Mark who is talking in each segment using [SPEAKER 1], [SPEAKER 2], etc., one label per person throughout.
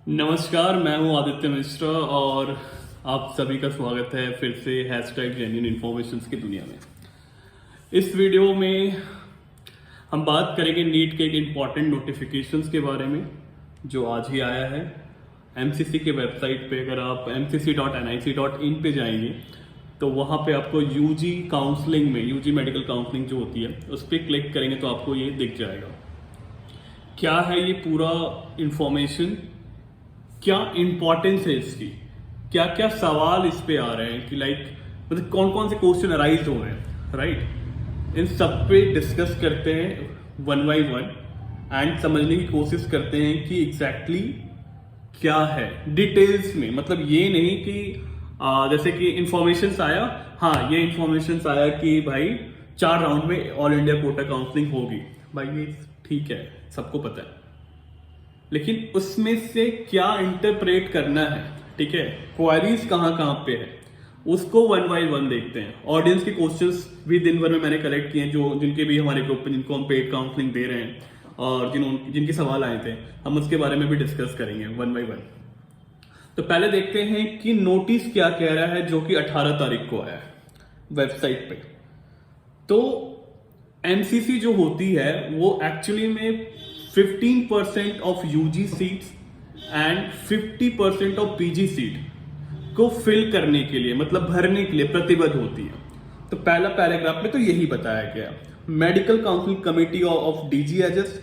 [SPEAKER 1] नमस्कार, मैं हूं आदित्य मिश्रा और आप सभी का स्वागत है फिर से हैशटैग जेन्युइन इन्फॉर्मेशंस की दुनिया में। इस वीडियो में हम बात करेंगे नीट के एक इम्पॉर्टेंट नोटिफिकेशंस के बारे में जो आज ही आया है। एमसीसी के वेबसाइट पे अगर आप mcc.nic.in पे जाएंगे तो वहाँ पे आपको यूजी काउंसलिंग में यूजी मेडिकल काउंसलिंग जो होती है उस पर क्लिक करेंगे तो आपको ये दिख जाएगा। क्या है ये पूरा इंफॉर्मेशन, क्या इंपॉर्टेंस है इसकी, क्या क्या सवाल इस पे आ रहे हैं कि मतलब कौन कौन से क्वेश्चन अराइज हो रहे हैं, राइट। इन सब पे डिस्कस करते हैं वन बाई वन एंड समझने की कोशिश करते हैं कि एग्जैक्टली क्या है डिटेल्स में। मतलब ये नहीं कि जैसे कि इंफॉर्मेशन आया, हाँ ये इंफॉर्मेशन आया कि भाई 4 राउंड में ऑल इंडिया कोटा काउंसलिंग होगी, भाई ये ठीक है, सबको पता है, लेकिन उसमें से क्या इंटरप्रेट करना है, ठीक है, क्वारीज कहाँ कहाँ पे है, उसको वन बाई वन देखते हैं। ऑडियंस के क्वेश्चंस भी दिन भर में मैंने कलेक्ट किए जो जिनके भी हमारे ग्रुप में जिनको हम पेड काउंसलिंग दे रहे हैं और जिनके सवाल आए थे, हम उसके बारे में भी डिस्कस करेंगे वन बाई वन। तो पहले देखते हैं कि नोटिस क्या कह रहा है जो कि 18 तारीख को आया है वेबसाइट पे। तो एमसीसी जो होती है वो एक्चुअली में 15% of UG seats and 50% of PG seat को फिल करने के लिए, मतलब भरने के लिए प्रतिबद्ध होती है। तो पहला पैराग्राफ में तो यही बताया गया, medical council committee of DGHS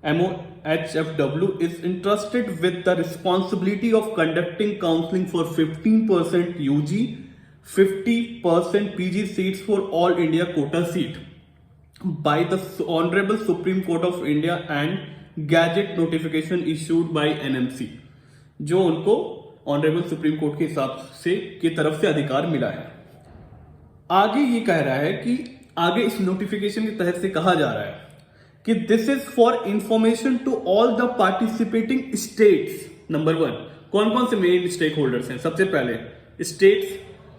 [SPEAKER 1] MOHFW is entrusted with the responsibility of conducting counseling for 15% UG, 50% PG seats for all India quota seat by the Honorable Supreme Court of India and gazette notification issued by NMC, जो उनको honourable supreme court के हिसाब से की तरफ से अधिकार मिला है। आगे ये कह रहा है कि आगे इस नोटिफिकेशन के तहत से कहा जा रहा है कि this is for information to all the participating states. Number 1, कौन कौन से मेन स्टेक होल्डर्स हैं? सबसे पहले states,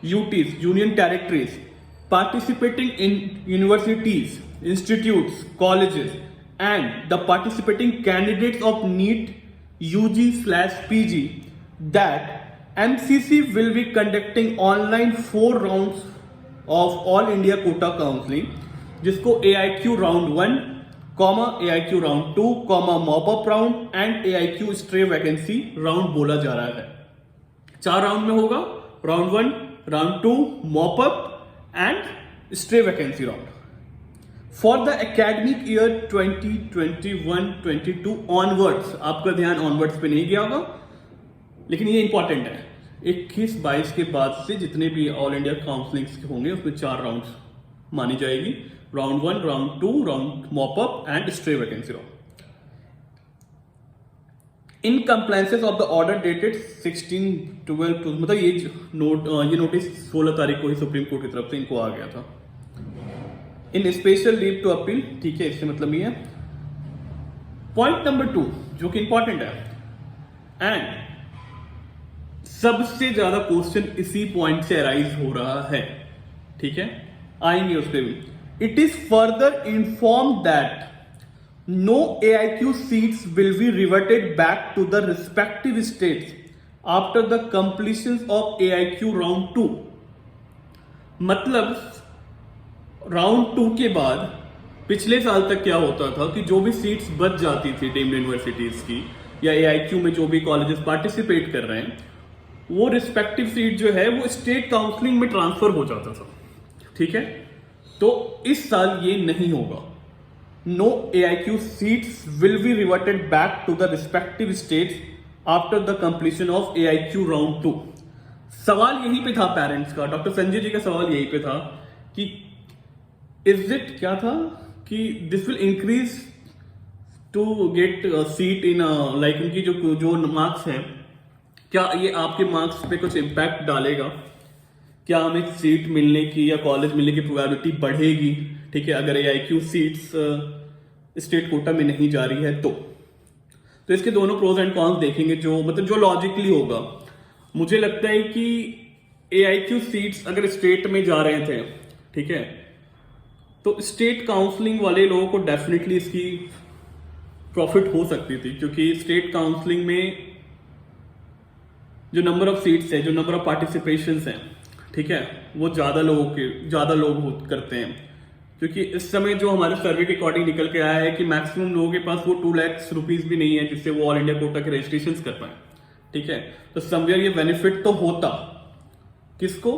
[SPEAKER 1] UTs, union territories, participating in universities, institutes, colleges, and the participating candidates of NEET UG/PG that MCC will be conducting online 4 rounds of All India Quota Counseling, जिसको AIQ Round 1, AIQ Round 2, Mop-up Round and AIQ Stray Vacancy Round बोला जा रहा है। 4 round में होगा, round 1, round 2, Mop-up and stray vacancy round for the academic year 2021-22 onwards। आपका ध्यान onwards पे नहीं गया होगा, लेकिन ये इंपॉर्टेंट है। 21-22 के बाद से जितने भी ऑल इंडिया काउंसलिंग होंगे उसमें 4 राउंड्स मानी जाएगी, round 1, round 2, round mop up and stray vacancy round. In compliances of the order dated 16/12, मतलब ये नोटिस 16 तारीख को ही सुप्रीम कोर्ट की तरफ से इनको आ गया था। इन स्पेशल लीव टू अपील, ठीक है, इससे मतलब ये है। पॉइंट नंबर 2 जो कि इंपॉर्टेंट है एंड सबसे ज्यादा क्वेश्चन इसी पॉइंट से अराइज हो रहा है, ठीक है, आएंगे उस पर भी। It is further inform that no AIQ seats will be reverted back to the respective states after the completion of AIQ round 2। मतलब राउंड 2 के बाद पिछले साल तक क्या होता था कि जो भी सीट्स बच जाती थी डीम्ड यूनिवर्सिटीज की या AIQ में जो भी कॉलेजेस पार्टिसिपेट कर रहे हैं, वो रिस्पेक्टिव सीट जो है वो स्टेट काउंसलिंग में ट्रांसफर हो जाता था, ठीक है। तो इस साल ये नहीं होगा। No AIQ seats will be reverted back to the respective states after the completion of AIQ round 2। सवाल यहीं पे था पेरेंट्स का, डॉक्टर संजय जी का सवाल यहीं पे था कि इज इट क्या था कि this will increase to get seat in like उनकी जो मार्क्स हैं, क्या ये आपके मार्क्स पे कुछ इम्पैक्ट डालेगा? क्या हमें सीट मिलने की या कॉलेज मिलने की प्रोबेबिलिटी बढ़ेगी, ठीक है, अगर AIQ सीट्स स्टेट कोटा में नहीं जा रही है तो इसके दोनों प्रोज एंड कॉन्स देखेंगे, जो लॉजिकली होगा। मुझे लगता है कि AIQ सीट्स अगर स्टेट में जा रहे थे, ठीक है, तो स्टेट काउंसलिंग वाले लोगों को डेफिनेटली इसकी प्रॉफिट हो सकती थी, क्योंकि स्टेट काउंसलिंग में जो नंबर ऑफ सीट्स है, जो नंबर ऑफ पार्टिसिपेशन हैं, ठीक है, वो ज्यादा लोग करते हैं। क्योंकि इस समय जो हमारे सर्वे के अकॉर्डिंग निकल के आया है कि मैक्सिमम लोगों के पास वो 2 लाख रुपीज भी नहीं है जिससे वो ऑल इंडिया कोटा के रजिस्ट्रेशन कर पाए, ठीक है। तो समवेयर ये बेनिफिट तो होता किसको,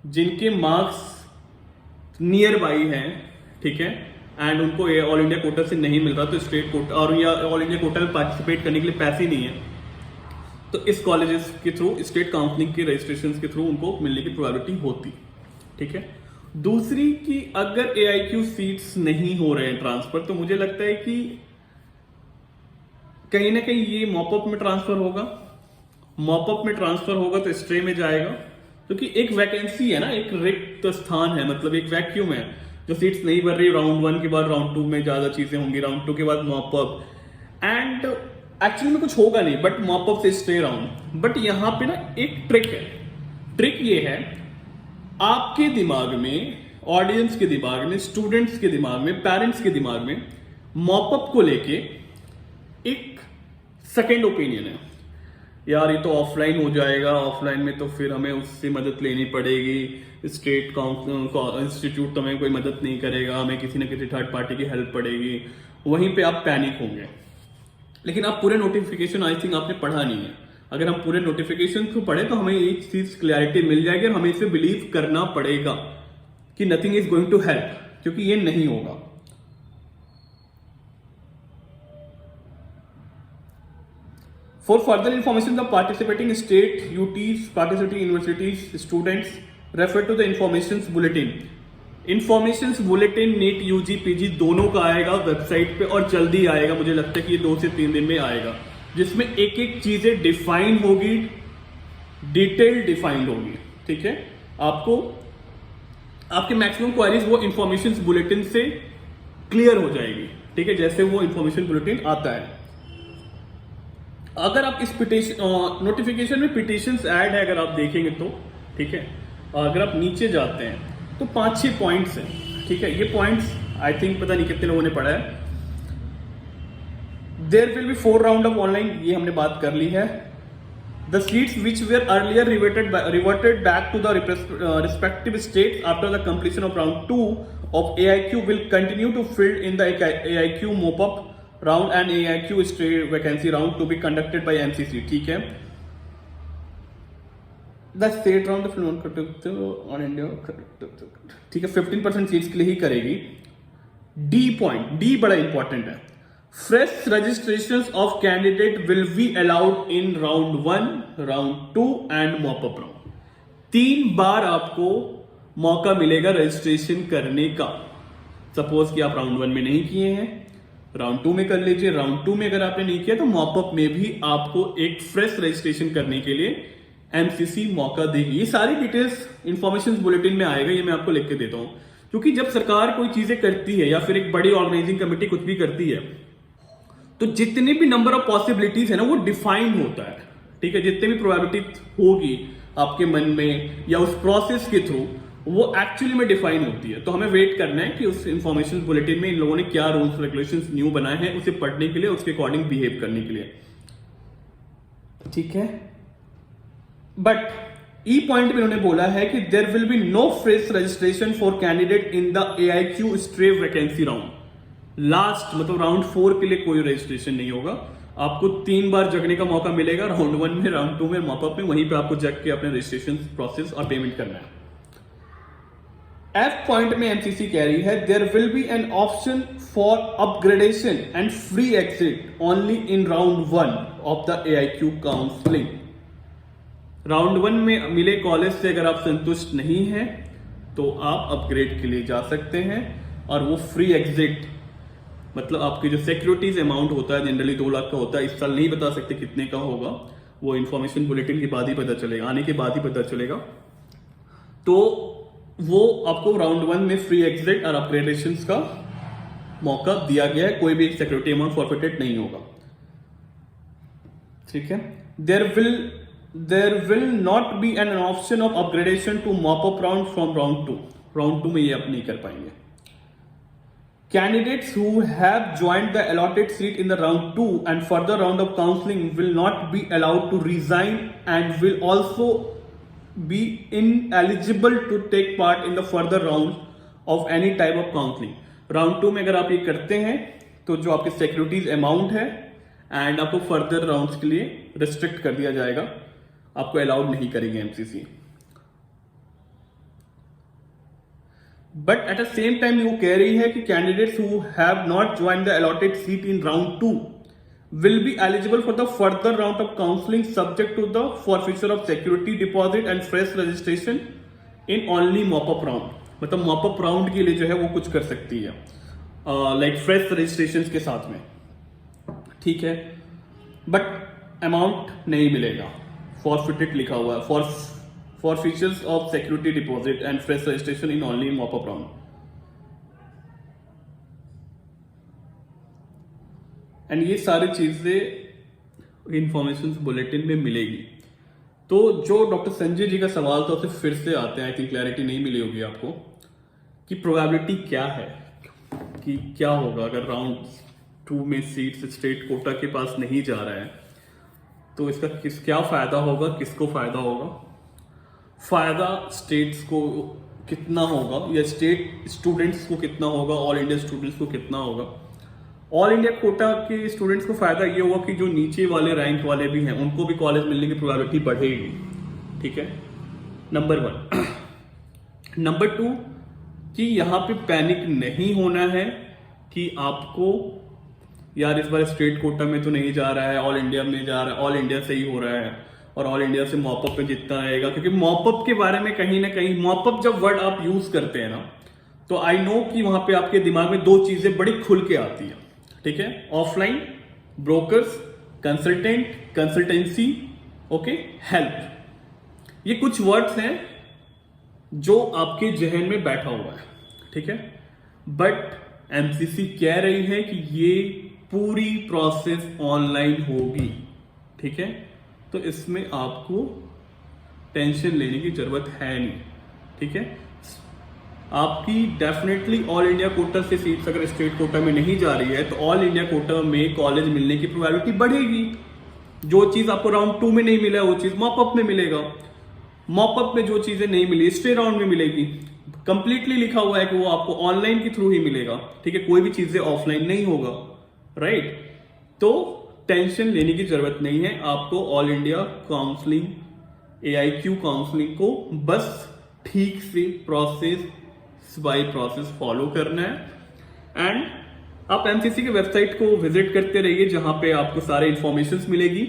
[SPEAKER 1] जिनके मार्क्स नियर बाई हैं, ठीक है, एंड उनको ऑल इंडिया कोटा से नहीं मिल रहा, तो स्टेट कोटा और या ऑल इंडिया कोटा में पार्टिसिपेट करने के लिए पैसे नहीं है, तो इस कॉलेजेस के थ्रू, स्टेट काउंसलिंग के रजिस्ट्रेशन के थ्रू उनको मिलने की प्रोबेबिलिटी होती, ठीक है। दूसरी कि अगर AIQ सीट्स नहीं हो रहे हैं ट्रांसफर, तो मुझे लगता है कि कहीं ना कहीं ये मॉपअप में ट्रांसफर होगा। मॉपअप में ट्रांसफर होगा तो स्ट्रे में जाएगा, क्योंकि एक वैकेंसी है ना, एक रिक्त स्थान है, मतलब एक वैक्यूम है, जो सीट्स नहीं भर रही। राउंड 1 के बाद राउंड 2 में ज्यादा चीजें होंगी, राउंड 2 के बाद मॉपअप, एंड एक्चुअली में कुछ होगा नहीं बट मॉपअप से स्टे राउंड। बट यहां पे ना एक ट्रिक है। ट्रिक ये है, आपके दिमाग में, ऑडियंस के दिमाग में, स्टूडेंट्स के दिमाग में, पेरेंट्स के दिमाग में मॉपअप को लेके एक सेकेंड ओपिनियन है, यार ये तो ऑफलाइन हो जाएगा, ऑफलाइन में तो फिर हमें उससे मदद लेनी पड़ेगी, स्टेट इंस्टीट्यूट तो हमें कोई मदद नहीं करेगा, हमें किसी न किसी थर्ड पार्टी की हेल्प पड़ेगी। वहीं पे आप पैनिक होंगे। लेकिन आप पूरे नोटिफिकेशन आई थिंक आपने पढ़ा नहीं है। अगर हम पूरे नोटिफिकेशन को पढ़े तो हमें एक चीज क्लैरिटी मिल जाएगी, और हमें इसे बिलीव करना पड़ेगा कि nothing is going to help, क्योंकि ये नहीं होगा। For further information, the participating state, UTs, participating universities, students refer to the informations bulletin. Informations bulletin NEET UG PG दोनों का आएगा वेबसाइट पे, और जल्दी आएगा। मुझे लगता है कि ये 2 से 3 दिन में आएगा, जिसमें एक एक चीजें डिफाइन होगी, डिटेल डिफाइंड होगी, ठीक है। आपको आपके मैक्सिमम क्वेरीज वो इंफॉर्मेशन बुलेटिन से क्लियर हो जाएगी, ठीक है, जैसे वो इंफॉर्मेशन बुलेटिन आता है। अगर आप इस नोटिफिकेशन में पिटिशंस ऐड है, अगर आप देखेंगे तो, ठीक है, अगर आप नीचे जाते हैं तो 5-6 पॉइंट्स हैं, ठीक है। ये पॉइंट्स आई थिंक पता नहीं कितने लोगों ने पढ़ा है। There will be 4 round of online, ये हमने बात कर ली है। The seats which were earlier reverted back to the respective state after the completion of round 2 of AIQ will continue to filled in the AIQ mop up round and AIQ state vacancy round to be conducted by MCC, ठीक है। The state round on India, ठीक है, 15% seats के लिए ही करेगी। D point, D बड़ा important है। Fresh registration of candidate will be allowed in round 1, round 2 and mop up round. 3 बार आपको मौका मिलेगा रजिस्ट्रेशन करने का। सपोज कि आप राउंड 1 में नहीं किए हैं, राउंड 2 में कर लीजिए। राउंड 2 में अगर आपने नहीं किया तो मॉपअप में भी आपको एक फ्रेश रजिस्ट्रेशन करने के लिए MCC मौका देगी। ये सारी डिटेल्स इंफॉर्मेशन बुलेटिन में आएगा, ये मैं आपको लिख के देता हूं। क्योंकि जब सरकार कोई चीजें करती है या फिर एक बड़ी ऑर्गेनाइजिंग कमेटी कुछ भी करती है, तो जितने भी नंबर ऑफ पॉसिबिलिटीज है ना, वो डिफाइंड होता है, ठीक है। जितने भी प्रोबेबिलिटी होगी आपके मन में या उस प्रोसेस के थ्रू, वो एक्चुअली में डिफाइन होती है। तो हमें वेट करना है कि उस इंफॉर्मेशन बुलेटिन में इन लोगों ने क्या रूल्स रेगुलेशंस न्यू बनाए हैं, उसे पढ़ने के लिए, उसके अकॉर्डिंग बिहेव करने के लिए, ठीक है। बट ई पॉइंट में उन्होंने बोला है कि there will be no fresh registration for candidate in the AIQ stray vacancy round. Last मतलब राउंड 4 के लिए कोई रजिस्ट्रेशन नहीं होगा। आपको 3 बार जगने का मौका मिलेगा, राउंड 1 में, राउंड 2 में, मॉपअप में। वहीं पे आपको जग के अपने रजिस्ट्रेशन प्रोसेस और पेमेंट करना है। F पॉइंट में MCC कह रही है there will be an option for upgradation and free exit only in round 1 of the AIQ counselling. Round 1 में मिले कॉलेज से अगर आप संतुष्ट नहीं हैं तो आप अपग्रेड के लिए जा सकते हैं, और वो फ्री एग्जिट मतलब आपके जो सिक्योरिटीज अमाउंट होता है, जनरली 2 लाख का होता है। इस साल नहीं बता सकते कितने का होगा, वो इंफॉर्मेशन बुलेटिन के बाद ही पता चलेगा, आने के बाद ही पता चलेगा। तो वो आपको राउंड 1 में फ्री एग्जिट और अपग्रेडेशन का मौका दिया गया है। कोई भी सिक्योरिटी अमाउंट फॉरफिटेड नहीं होगा, ठीक है। There will not be an option of upgradation to mop up round from round 2। Round 2 में ये आप नहीं कर पाएंगे। Candidates who have joined the allotted seat in the round 2 and further round of counseling will not be allowed to resign and will also be ineligible to take part in the further round of any type of counseling. Round 2 में अगर आप ये करते हैं तो जो आपके securities amount है एंड आपको फर्दर राउंड्स के लिए रिस्ट्रिक्ट कर दिया जाएगा, आपको अलाउड नहीं करेंगे MCC. But at the same time वो कह रही है कि candidates who have not join the allotted seat in round 2 will be eligible for the further round of counseling subject to the forfeiture of security deposit and fresh registration in only mop-up round। मतलब mop-up round के लिए जो है वो कुछ कर सकती है लाइक फ्रेश रजिस्ट्रेशन के साथ में, ठीक है, बट अमाउंट नहीं मिलेगा, फॉरफिटेड लिखा हुआ है, forfeitures of security deposit and fresh registration in only mop-up round। And ये सारी चीजें इंफॉर्मेशन बुलेटिन में मिलेगी। तो जो डॉक्टर संजय जी का सवाल था उसे फिर से आते हैं, आई थिंक क्लैरिटी नहीं मिली होगी आपको कि प्रोबेबिलिटी क्या है, कि क्या होगा अगर राउंड 2 में सीट स्टेट कोटा के पास नहीं जा रहा है तो इसका क्या फायदा होगा, किसको फायदा होगा, फायदा स्टेट्स को कितना होगा या स्टेट स्टूडेंट्स को कितना होगा, ऑल इंडिया स्टूडेंट्स को कितना होगा। ऑल इंडिया कोटा के स्टूडेंट्स को फायदा ये होगा कि जो नीचे वाले रैंक वाले भी हैं उनको भी कॉलेज मिलने की प्रोबेबिलिटी बढ़ेगी, ठीक है, नंबर 1। नंबर 2 कि यहाँ पे पैनिक नहीं होना है कि आपको यार इस बार स्टेट कोटा में तो नहीं जा रहा है, ऑल इंडिया में जा रहा है, ऑल इंडिया से ही हो रहा है और ऑल इंडिया से मॉपअप में जितना रहेगा। क्योंकि मॉपअप के बारे में कहीं ना कहीं, मॉपअप जब वर्ड आप यूज करते हैं ना तो आई नो कि वहां पे आपके दिमाग में 2 चीजें बड़ी खुल के आती है, ठीक है, offline brokers, consultant, consultancy, okay, help. ये कुछ वर्ड्स हैं जो आपके जहन में बैठा हुआ है, ठीक है, बट एमसीसी कह रही है कि ये पूरी प्रोसेस ऑनलाइन होगी, ठीक है, तो इसमें आपको टेंशन लेने की जरूरत है नहीं, ठीक है। आपकी डेफिनेटली ऑल इंडिया कोटा से सीट्स अगर स्टेट कोटा में नहीं जा रही है तो ऑल इंडिया कोटा में कॉलेज मिलने की प्रोबेबिलिटी बढ़ेगी। जो चीज आपको राउंड 2 में नहीं मिला है वो चीज मॉपअप में मिलेगा, मॉपअप में जो चीजें नहीं मिली स्टे राउंड में मिलेगी। कंप्लीटली लिखा हुआ है कि वो आपको ऑनलाइन के थ्रू ही मिलेगा, ठीक है, कोई भी चीजें ऑफलाइन नहीं होगा, राइट। तो टेंशन लेने की जरूरत नहीं है, आपको all India counselling, AIQ counselling को बस ठीक से प्रोसेस बाय प्रोसेस फॉलो करना है। एंड आप एमसीसी के वेबसाइट को विजिट करते रहिए जहां पे आपको सारे इंफॉर्मेशन मिलेगी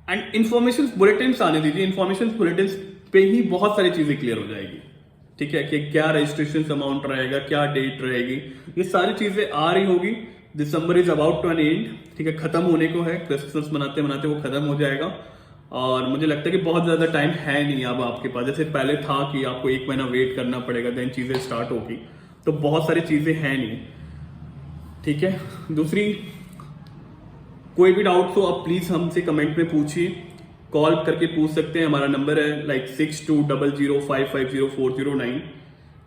[SPEAKER 1] एंड इंफॉर्मेशन बुलेटिन आने दीजिए। इंफॉर्मेशन बुलेटिन पे ही बहुत सारी चीजें क्लियर हो जाएगी, ठीक है, कि क्या रजिस्ट्रेशन अमाउंट रहेगा, क्या डेट रहेगी, ये सारी चीजें आ रही होगी। December is about to an end, ठीक है, खत्म होने को है, क्रिसमस मनाते मनाते वो खत्म हो जाएगा और मुझे लगता है कि बहुत ज्यादा टाइम है नहीं अब आपके पास, जैसे पहले था कि आपको 1 महीना वेट करना पड़ेगा देन चीजें स्टार्ट होगी, तो बहुत सारी चीजें हैं नहीं, ठीक है। दूसरी, कोई भी डाउट हो आप प्लीज हमसे कमेंट में पूछिए, कॉल करके पूछ सकते हैं, हमारा नंबर है लाइक 6200550409।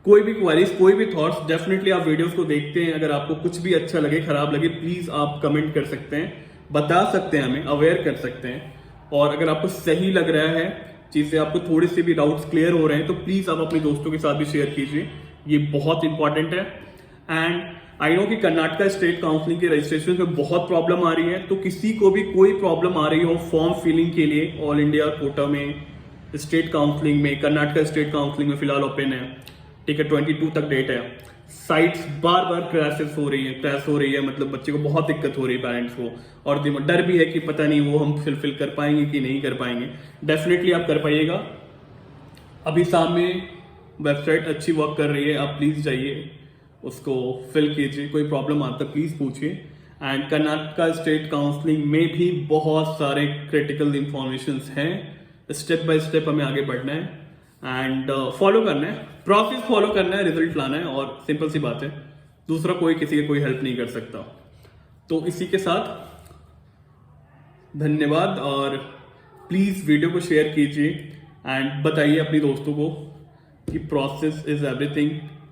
[SPEAKER 1] कोई भी क्वेरीज, कोई भी थॉट्स, डेफिनेटली आप वीडियोस को देखते हैं, अगर आपको कुछ भी अच्छा लगे, खराब लगे, प्लीज आप कमेंट कर सकते हैं, बता सकते हैं, हमें अवेयर कर सकते हैं। और अगर आपको सही लग रहा है चीजें, आपको थोड़े से भी डाउट्स क्लियर हो रहे हैं तो प्लीज आप अपने दोस्तों के साथ भी शेयर कीजिए, ये बहुत इंपॉर्टेंट है। एंड आई नो कि कर्नाटका स्टेट काउंसलिंग के रजिस्ट्रेशन में बहुत प्रॉब्लम आ रही है, तो किसी को भी कोई प्रॉब्लम आ रही हो फॉर्म फिलिंग के लिए, ऑल इंडिया कोटा में स्टेट काउंसलिंग में, कर्नाटका स्टेट काउंसलिंग में फिलहाल ओपन है, ठीक है, 22 तक डेट है। साइट्स बार बार क्रैश हो रही है, मतलब बच्चे को बहुत दिक्कत हो रही है, पेरेंट्स को, और डर भी है कि पता नहीं वो हम फिल कर पाएंगे कि नहीं कर पाएंगे। डेफिनेटली आप कर पाइएगा, अभी सामने वेबसाइट अच्छी वर्क कर रही है, आप प्लीज जाइए उसको फिल कीजिए, कोई प्रॉब्लम आता प्लीज पूछिए। एंड कर्नाटका स्टेट काउंसलिंग में भी बहुत सारे क्रिटिकल इंफॉर्मेशन हैं, स्टेप बाय स्टेप हमें आगे बढ़ना है एंड फॉलो करना है, प्रोसेस फॉलो करना है, रिजल्ट लाना है, और सिंपल सी बात है, दूसरा कोई किसी की कोई हेल्प नहीं कर सकता। तो इसी के साथ धन्यवाद, और प्लीज वीडियो को शेयर कीजिए एंड बताइए अपने दोस्तों को कि process is everything,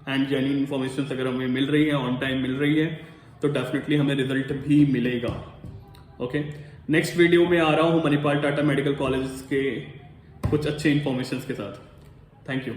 [SPEAKER 1] and genuine information अगर हमें मिल रही है, ऑन टाइम मिल रही है, तो डेफिनेटली हमें रिजल्ट भी मिलेगा। ओके, नेक्स्ट वीडियो में आ रहा हूँ मणिपाल टाटा मेडिकल कॉलेज के कुछ अच्छे इन्फॉर्मेशन के साथ। Thank you.